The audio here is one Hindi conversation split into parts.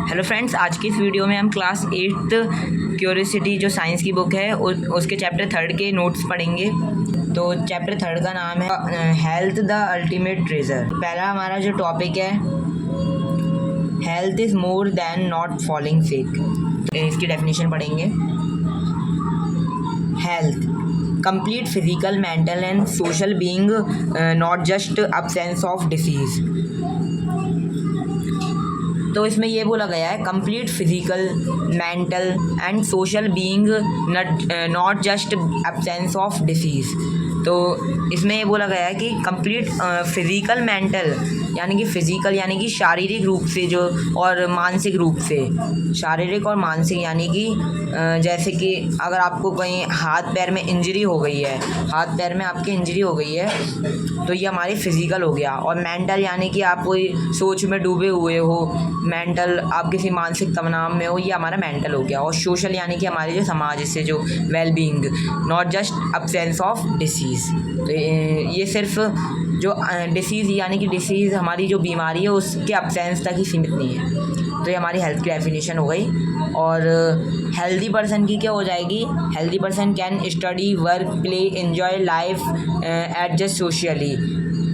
हेलो फ्रेंड्स, आज की इस वीडियो में हम क्लास 8th क्यूरियोसिटी जो साइंस की बुक है उसके चैप्टर 3 के नोट्स पढ़ेंगे। तो चैप्टर 3 का नाम है हेल्थ द अल्टीमेट ट्रेजर। पहला हमारा जो टॉपिक है, health is more than not falling sick. इसकी डेफिनेशन पढ़ेंगे। Health complete physical, mental and social being, not just absence of disease. तो इसमें ये बोला गया है complete physical, mental and social being, not just absence of disease. तो इसमें ये बोला गया है कि कंप्लीट फिजिकल, मेंटल यानी कि फ़िज़िकल यानी कि शारीरिक रूप से जो, और मानसिक रूप से। शारीरिक और मानसिक यानी कि जैसे कि अगर आपको कहीं हाथ पैर में इंजरी हो गई है, हाथ पैर में आपकी इंजरी हो गई है, तो ये हमारी फ़िज़िकल हो गया। और मेंटल यानी कि आप कोई सोच में डूबे हुए हो, मेंटल आप किसी मानसिक तनाव में हो, ये हमारा मेंटल हो गया। और सोशल यानी कि हमारे जो समाज से जो well being, not just absence of disease. तो ये सिर्फ जो डिसीज़ यानी कि डिसीज़ हमारी जो बीमारी है उसके अब्सेंस तक ही सीमित नहीं है। तो ये हमारी हेल्थ की डेफिनेशन हो गई। और हेल्दी पर्सन की क्या हो जाएगी? Healthy person can study, work, play, enjoy life, adjust socially.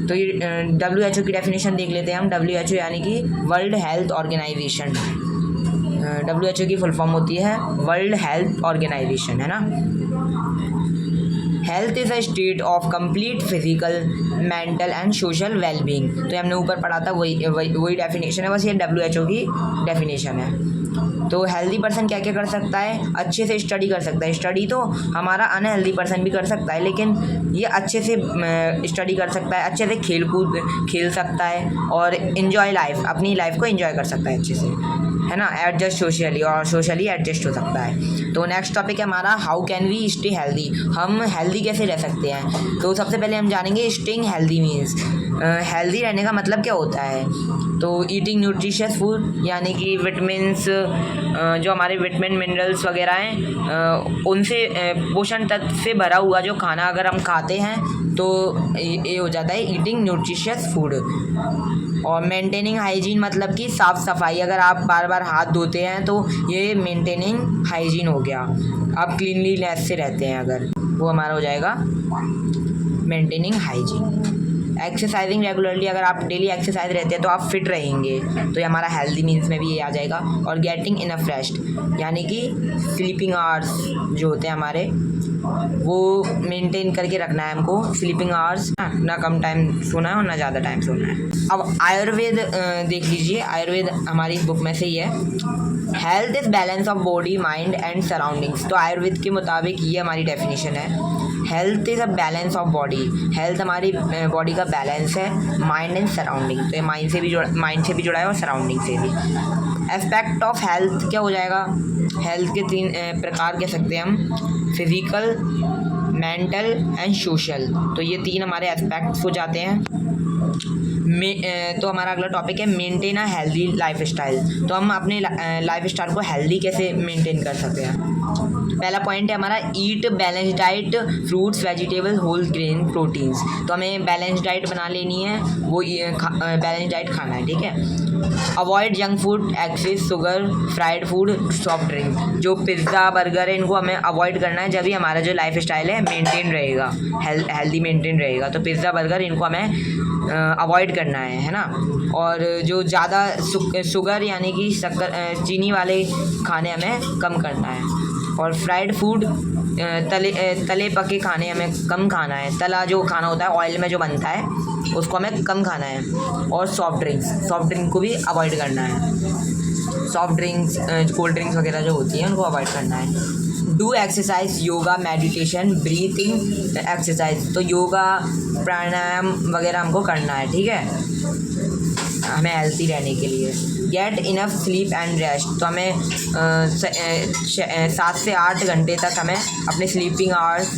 तो ये WHO की डेफिनेशन देख लेते हैं हम। WHO यानी कि वर्ल्ड हेल्थ ऑर्गेनाइजेशन। WHO की फुल फॉर्म होती है वर्ल्ड हेल्थ ऑर्गेनाइजेशन, है ना। Health is a state of complete physical, mental and social wellbeing. तो हमने ऊपर पढ़ा था, वही डेफिनेशन है, बस ये WHO की डेफिनेशन है। तो हेल्दी पर्सन क्या क्या कर सकता है? अच्छे से स्टडी कर सकता है। स्टडी तो हमारा अनहेल्दी पर्सन भी कर सकता है, लेकिन ये अच्छे से स्टडी कर सकता है, अच्छे से खेल सकता है, और इन्जॉय लाइफ, अपनी लाइफ को इन्जॉय कर सकता है अच्छे से, है ना। एडजस्ट सोशली, और सोशली एडजस्ट हो सकता है। तो नेक्स्ट टॉपिक है हमारा how can we stay healthy. हम हेल्दी कैसे रह सकते हैं? तो सबसे पहले हम जानेंगे स्टेइंग हेल्दी मीन्स। हेल्दी रहने का मतलब क्या होता है? तो ईटिंग न्यूट्रिशियस फूड यानी कि विटामिन्स, जो हमारे विटामिन मिनरल्स वगैरह हैं, उनसे पोषण तत्व से भरा हुआ जो खाना अगर हम खाते हैं तो ये हो जाता है ईटिंग न्यूट्रिशियस फूड। और मेंटेनिंग हाइजीन मतलब कि साफ़ सफाई, अगर आप बार बार हाथ धोते हैं तो ये मेंटेनिंग हाइजीन हो गया। आप क्लीनलीनेस से रहते हैं अगर, वो हमारा हो जाएगा मेंटेनिंग हाइजीन। एक्सरसाइजिंग रेगुलरली, अगर आप डेली एक्सरसाइज रहते हैं तो आप फिट रहेंगे, तो ये हमारा हेल्दी मीन्स में भी ये आ जाएगा। और गेटिंग इनफ रेस्ट यानी कि स्लीपिंग आवर्स जो होते हैं हमारे, वो मेंटेन करके रखना है हमको। स्लीपिंग आवर्स, ना कम टाइम सोना है और ना ज़्यादा टाइम सोना है। अब आयुर्वेद देख लीजिए, आयुर्वेद हमारी बुक में से ही है। Health is balance of body, mind and surroundings. तो आयुर्वेद के मुताबिक ये हमारी डेफिनेशन है। Health is a balance of body. Health हमारी बॉडी का बैलेंस है, माइंड एंड सराउंडिंग। तो ये माइंड से भी जुड़ा है और सराउंडिंग से भी। एस्पेक्ट ऑफ हेल्थ क्या हो जाएगा? हेल्थ के 3 प्रकार कह सकते हैं हम, फिजिकल, मेंटल एंड सोशल। तो ये 3 हमारे एस्पेक्ट्स हो जाते हैं। तो हमारा अगला टॉपिक है maintain a healthy lifestyle. तो हम अपने लाइफ स्टाइल को हेल्दी कैसे मेंटेन कर सकते हैं? पहला पॉइंट है हमारा eat balance diet, fruits, vegetable, whole grain, proteins. तो हमें बैलेंस डाइट बना लेनी है, वो बैलेंस डाइट खाना है, ठीक है। Avoid junk food, excess sugar, fried food, soft drink. जो पिज़्ज़ा, बर्गर है, इनको हमें अवॉइड करना है, जब भी हमारा जो लाइफ स्टाइल है मेंटेन रहेगा, हेल्दी मेंटेन रहेगा। तो पिज़्ज़ा, बर्गर, इनको हमें अवॉइड करना है ना। और जो ज़्यादा शुगर यानी कि शक्कर, चीनी वाले खाने हमें कम करना है। और फ्राइड फूड, तले पके खाने हमें कम खाना है। तला जो खाना होता है, ऑयल में जो बनता है, उसको हमें कम खाना है। और सॉफ्ट ड्रिंक को भी अवॉइड करना है। सॉफ्ट ड्रिंक्स, कोल्ड ड्रिंक्स वगैरह जो होती हैं उनको अवॉइड करना है। Do exercise, yoga, meditation, breathing exercise. तो योगा, प्राणायाम वगैरह हमको करना है, ठीक है, हमें हेल्थी रहने के लिए। Get enough sleep and rest. तो हमें 7 से 8 घंटे तक हमें अपने स्लीपिंग आवर्स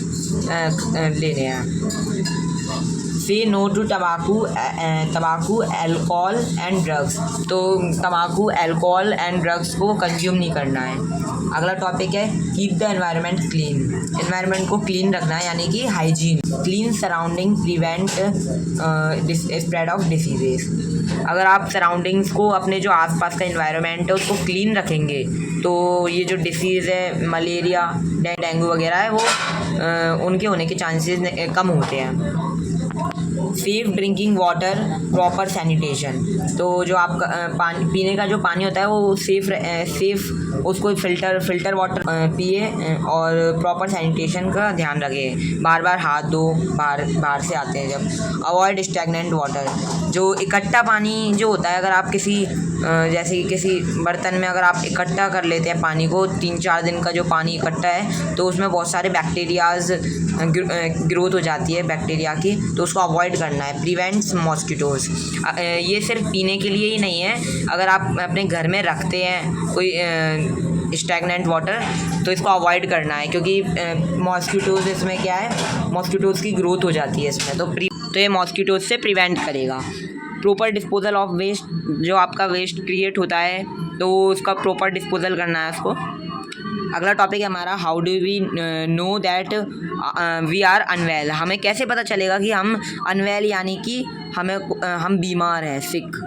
लेने हैं। से नो टू तम्बाकू, एल्कोहल एंड ड्रग्स। तो तम्बाकू, एल्कोहल एंड ड्रग्स को कंज्यूम नहीं करना है। अगला टॉपिक है keep the environment clean. Environment को क्लीन रखना है यानी कि hygiene. Clean surrounding prevent spread of diseases. अगर आप सराउंडिंग्स को, अपने जो आसपास का इन्वायरमेंट है उसको क्लीन रखेंगे तो ये जो डिसीज़ है मलेरिया, डेंगू वगैरह है वो उनके होने के चांसेस कम होते हैं। Safe drinking water, proper sanitation, तो जो आपका पानी पीने का जो पानी होता है वो सेफ़ उसको फ़िल्टर वाटर पिए और प्रॉपर सैनिटेशन का ध्यान रखें। बार बार हाथ धो, बाहर से आते हैं जब। अवॉइड स्टैग्नेंट वाटर, जो इकट्ठा पानी जो होता है, अगर आप जैसे कि किसी बर्तन में अगर आप इकट्ठा कर लेते हैं पानी को, 3-4 दिन का जो पानी इकट्ठा है तो उसमें बहुत सारे बैक्टीरियाज़ ग्रोथ हो जाती है बैक्टीरिया की, तो उसको अवॉइड करना है। प्रिवेंट्स मॉस्किटोज़, ये सिर्फ पीने के लिए ही नहीं है, अगर आप अपने घर में रखते हैं कोई स्टैग्नेंट वाटर तो इसको अवॉइड करना है, क्योंकि मॉस्किटोज़ इसमें क्या है, मॉस्किटोज़ की ग्रोथ हो जाती है इसमें, तो ये मॉस्किटोज़ से प्रिवेंट करेगा। प्रॉपर डिस्पोजल ऑफ वेस्ट, जो आपका वेस्ट क्रिएट होता है तो उसका प्रॉपर डिस्पोजल करना है उसको। अगला टॉपिक है हमारा, how do we know that we are unwell, हमें कैसे पता चलेगा कि हम अनवेल यानी कि हम बीमार हैं, सिक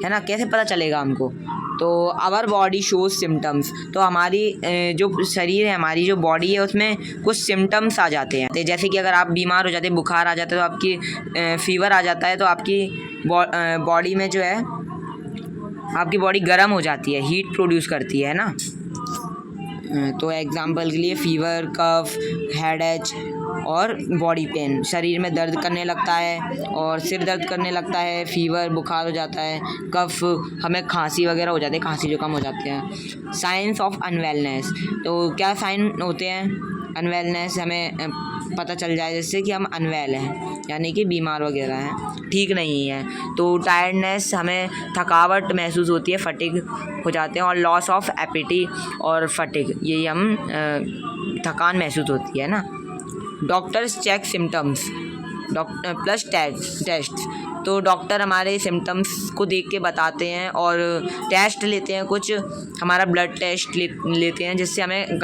है ना, कैसे पता चलेगा हमको? तो आवर बॉडी शोज सिम्टम्स, तो हमारी जो शरीर है, हमारी जो बॉडी है उसमें कुछ सिम्टम्स आ जाते हैं, जैसे कि अगर आप बीमार हो जाते हैं, बुखार आ जाता है तो आपकी फीवर आ जाता है तो आपकी बॉडी में जो है, आपकी बॉडी गर्म हो जाती है, हीट प्रोड्यूस करती है ना। तो एग्जांपल के लिए फीवर, कफ, हेडेच और बॉडी पेन, शरीर में दर्द करने लगता है और सिर दर्द करने लगता है, फीवर, बुखार हो जाता है, कफ, हमें खांसी वगैरह हो जाती है, खांसी जुकाम हो जाते हैं। साइंस ऑफ अनवेलनेस, तो क्या साइन होते हैं अनवेलनेस, हमें पता चल जाए जिससे कि हम अनवेल हैं, यानी कि बीमार वगैरह हैं, ठीक नहीं है। तो टायर्डनेस, हमें थकावट महसूस होती है, फटिग हो जाते हैं, और लॉस ऑफ एपिटी और फटिग, यही हम थकान महसूस होती है ना। Doctors check symptoms plus test, तो डॉक्टर हमारे सिम्टम्स को देख के बताते हैं और टेस्ट लेते हैं, कुछ हमारा ब्लड टेस्ट लेते हैं, जिससे हमें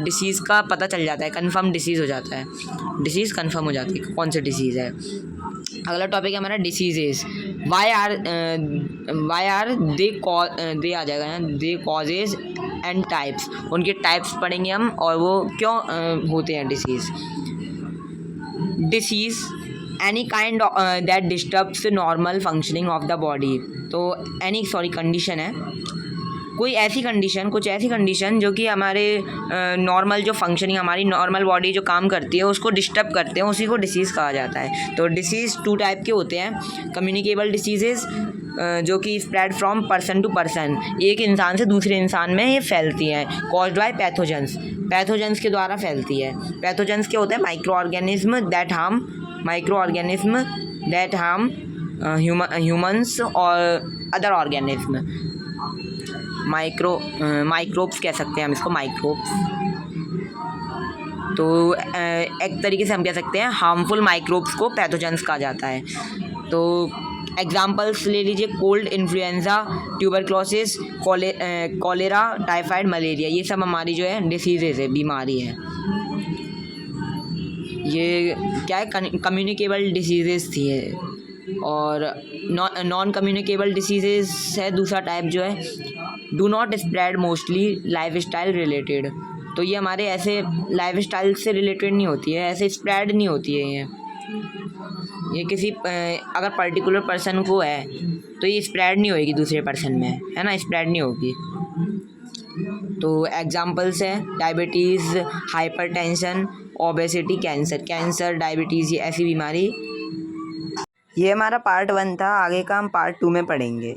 डिसीज़ का पता चल जाता है, कंफर्म डिसीज़ हो जाता है, डिसीज़ कंफर्म हो जाती है कौन सी डिसीज़ है। अगला टॉपिक है हमारा डिसीजेस, वाई आर दे आ जाएगा ना, दे कॉजेज एंड टाइप्स, उनके टाइप्स पढ़ेंगे हम और वो क्यों होते हैं disease any kind that disturbs normal functioning of the body, तो कंडीशन है, कुछ ऐसी कंडीशन जो कि हमारे नॉर्मल जो फंक्शनिंग, हमारी नॉर्मल बॉडी जो काम करती है उसको डिस्टर्ब करते हैं, उसी को डिसीज़ कहा जाता है। तो डिसीज़ 2 टाइप के होते हैं, कम्युनिकेबल डिसीजेज़ जो कि spread from person to person, एक इंसान से दूसरे इंसान में ये फैलती हैं, कॉज्ड बाय पैथोजेंस के द्वारा फैलती है। पैथोजेंस क्या होते हैं? Micro organism that harm humans और अदर ऑर्गेनिज्म, माइक्रोब्स कह सकते हैं हम इसको, माइक्रोब्स। तो एक तरीके से हम कह सकते हैं हार्मफुल माइक्रोब्स को पैथोजेंस कहा जाता है। तो एग्जांपल्स ले लीजिए, cold, influenza, tuberculosis, cholera, typhoid, malaria, ये सब हमारी जो है डिसीजेज है, बीमारी है। ये क्या है? कम्युनिकेबल डिसीजेज थी है। और नॉन कम्युनिकेबल डिसीजेज है दूसरा टाइप जो है, do not spread, mostly life style related, तो ये हमारे ऐसे लाइफ स्टाइल से रिलेटेड नहीं होती है, ऐसे स्प्रेड नहीं होती है ये किसी अगर पर्टिकुलर पर्सन को है तो ये स्प्रेड नहीं होगी दूसरे पर्सन में, है ना, स्प्रेड नहीं होगी। तो एग्जांपल्स है diabetes, hypertension, obesity, cancer, diabetes, ये ऐसी बीमारी। ये हमारा पार्ट 1 था, आगे का हम पार्ट 2 में पढ़ेंगे।